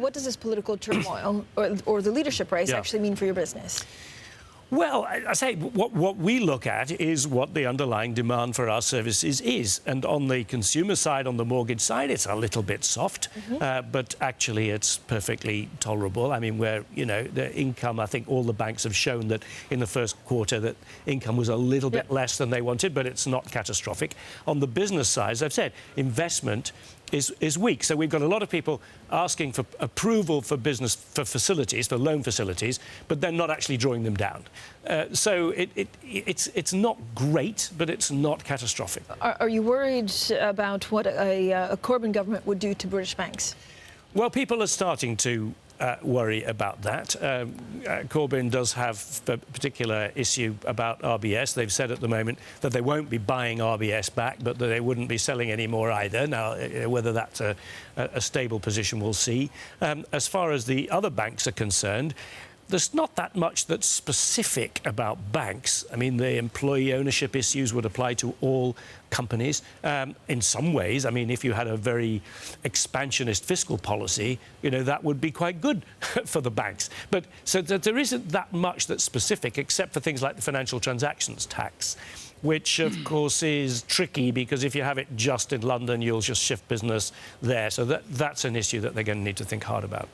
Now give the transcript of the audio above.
What does this political turmoil or the leadership race actually mean for your business? Well, I say what we look at is what the underlying demand for our services is. And on the consumer side, on the mortgage side, it's a little bit soft, but actually it's perfectly tolerable. I mean, the income, I think all the banks have shown that in the first quarter that income was a little bit less than they wanted, but it's not catastrophic. On the business side, as I've said, investment is weak. So we've got a lot of people asking for approval for business, for facilities, for loan facilities, but then not actually drawing them down. So it's not great, but it's not catastrophic. Are you worried about what a Corbyn government would do to British banks? Well, people are starting to worry about that. Corbyn does have a particular issue about RBS. They've said at the moment that they won't be buying RBS back, but that they wouldn't be selling any more either. Now, whether that's a stable position, we'll see. As far as the other banks are concerned, there's not that much that's specific about banks. I mean, the employee ownership issues would apply to all companies. In some ways, I mean, if you had a very expansionist fiscal policy, that would be quite good for the banks. But so there isn't that much that's specific, except for things like the financial transactions tax, which, of course, is tricky because if you have it just in London, you'll just shift business there. So that's an issue that they're going to need to think hard about.